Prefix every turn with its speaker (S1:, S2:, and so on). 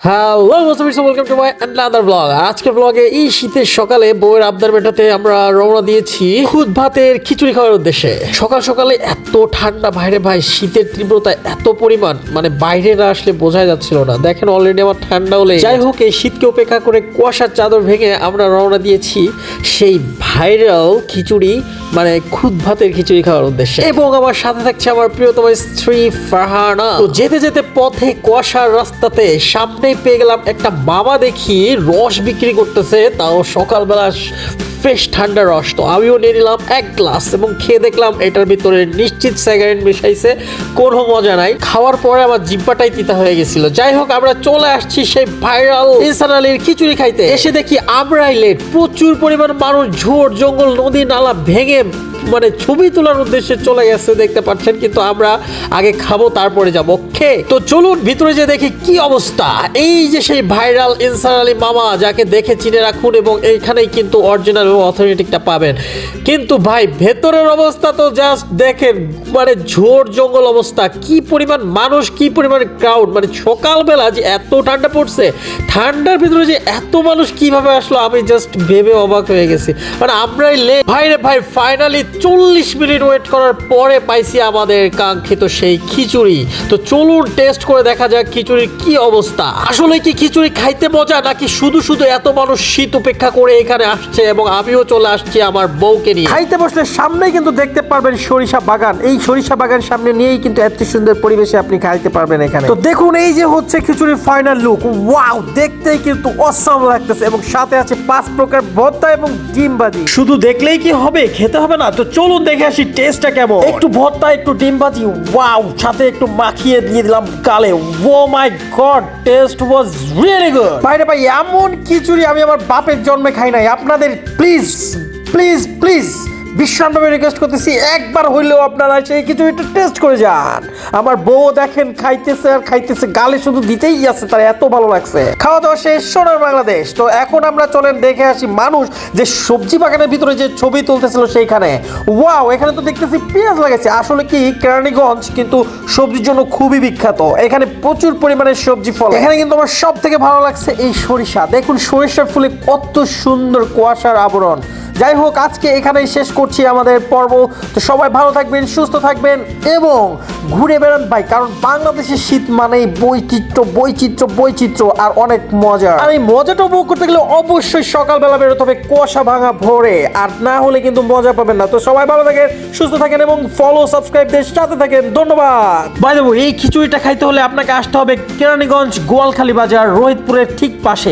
S1: Hello welcome to my another blog. আজকের ব্লগে এই শীতের সকালে বউয়ের আবদার মেটাতে আমরা রওনা দিয়েছি খুদ ভাতের খিচুড়ি খাওয়ার উদ্দেশ্যে। সকাল সকালে এত ঠান্ডা বাইরে ভাই, শীতের তীব্রতা এত পরিমাণ, মানে বাইরে না আসলে বোঝাই যাচ্ছিল না। দেখেন অলরেডি আমার ঠান্ডা হলে, যাই হোক এই শীতকে উপেক্ষা করে কুয়াশার চাদর ভেঙে আমরা রওনা দিয়েছি সেই ভাইরাল খিচুড়ি মানে খুদ ভাতের খিচুড়ি খাওয়ার উদ্দেশ্যে। এবং আমার সাথে থাকছে আমার প্রিয়তম স্ত্রী ফারহানা। তো যেতে যেতে পথে কুয়াশার রাস্তাতে সামনে পেয়ে গেলাম একটা মামা, দেখি রস বিক্রি করতেছে, তাও সকালবেলা ফ্রেশ ঠান্ডা রস। তো আমিও নিয়ে নিলাম এক গ্লাস এবং খেয়ে দেখলাম এটার ভিতরে নিশ্চিত স্যাকারিন মিশাইছে, কোনো মজা নাই। খাওয়ার পরে আমার জিব্বাটাই তিতা হয়ে গেছিল। যাই হোক আমরা চলে আসছি সেই ভাইরাল ইনসান আলীর খিচুড়ি খাইতে। এসে দেখি আমরাই লেট, প্রচুর পরিমাণ মানুষ ঝোড় জঙ্গল নদী নালা ভেঙে মানে ছবি তোলার উদ্দেশ্যে চলে গেছে, দেখতে পাচ্ছেন। কিন্তু আমরা আগে খাবো তারপরে যাবো খেয়ে। তো চলুন ভিতরে যে দেখি কি অবস্থা। এই যে সেই ভাইরাল ইনসান আলী মামা, যাকে দেখে চিনে রাখুন এবং এইখানেই কিন্তু অরিজিনাল এবং অথেন্টিকটা পাবেন। কিন্তু ভাই ভেতরের অবস্থা তো জাস্ট দেখেন, মানে ঝোড় জঙ্গল অবস্থা, কি পরিমাণ মানুষ, কি পরিমাণ ক্রাউড। মানে সকালবেলা যে এত ঠান্ডা পড়ছে, ঠান্ডার ভিতরে যে এত মানুষ কিভাবে আসলো আমি জাস্ট ভেবে অবাক হয়ে গেছি। মানে আমরাই লেট ভাই রে ভাই, ফাইনালি 40 মিনিট ওয়েট করার পরে পাইছি আমাদের কাঙ্ক্ষিত সেই খিচুড়ি। তো চলুন টেস্ট করে দেখা যাক খিচুড়ির কি অবস্থা। আসলে কি খিচুড়ি খাইতে মজা, নাকি শুধু শুধু এত মানুষ শীত উপেক্ষা করে এখানে আসছে এবং আমিও চলে আসছি আমার বউকে নিয়ে।
S2: খাইতে বসলে সামনেই কিন্তু দেখতে পারবেন সরিষা বাগান। এই সরিষা বাগান সামনে নিয়েই কিন্তু এত সুন্দর পরিবেশে আপনি খাইতে পারবেন এখানে। তো দেখুন এই যে হচ্ছে খিচুড়ির ফাইনাল লুক। ওয়াও, দেখতেই কিন্তু অসাম লাগতেছে এবং সাথে আছে 5 প্রকার ভর্তা এবং ডিম ভাজি। শুধু দেখলেই কি হবে, খেতে হবে না। তো চলুন দেখে আসি টেস্টটা কেমন। একটু ভর্তা, একটু ডিম ভাজি, ওয়াও, সাথে একটু মাখিয়ে দিয়ে দিলাম গালে। Oh my god, taste was really good. ভাইরে ভাই, এমন খিচুড়ি আমি আমার বাপের জন্মে খাই নাই। আপনাদের প্লিজ প্লিজ প্লিজ বিশ্বভাবে রিকোয়েস্ট করতেছি, একবার হইলেও আপনারা সেই কিছু একটু টেস্ট করে যান। আমার বউ দেখেন খাইতেছে আর খাইতেছে, গালে শুধু দিতেই আছে, তার এত ভালো লাগছে। খাওয়া দাওয়া শেষ, সোনার বাংলাদেশ। তো এখন আমরা চলেন দেখে আসি মানুষ যে সবজি বাগানের ভিতরে যে ছবি তুলতেছিল সেইখানে। ওয়াও, এখানে তো দেখতেছি পেঁয়াজ লাগাইছে। আসলে কি কেরানীগঞ্জ কিন্তু সবজির জন্য খুবই বিখ্যাত, এখানে প্রচুর পরিমাণে সবজি ফল। এখানে কিন্তু আমার সব থেকে ভালো লাগছে এই সরিষা। দেখুন সরিষার ফুলে কত সুন্দর কুয়াশার আবরণ। যাই হোক আজকে এখানেই শেষ করছি আমাদের পর্ব। তো সবাই ভালো থাকবেন, সুস্থ থাকবেন এবং ঘুরে বেড়ান ভাই, কারণ বাংলাদেশের শীত মানেই বৈচিত্র্য বৈচিত্র্য বৈচিত্র্য আর অনেক মজা। আর এই মজাটা উপভোগ করতে গেলে অবশ্যই সকালবেলা বেরোতে হবে কুয়াশা ভাঙা ভোরে, আর না হলে কিন্তু মজা পাবেন না। তো সবাই ভালো থাকেন, সুস্থ থাকেন এবং ফলো সাবস্ক্রাইব দিয়ে সাথে থাকেন। ধন্যবাদ। বাই দ্য ওয়ে, এই খিচুড়িটা খাইতে হলে আপনাকে আসতে হবে কেরানীগঞ্জ গোয়ালখালী বাজার, রোহিতপুরের ঠিক পাশে।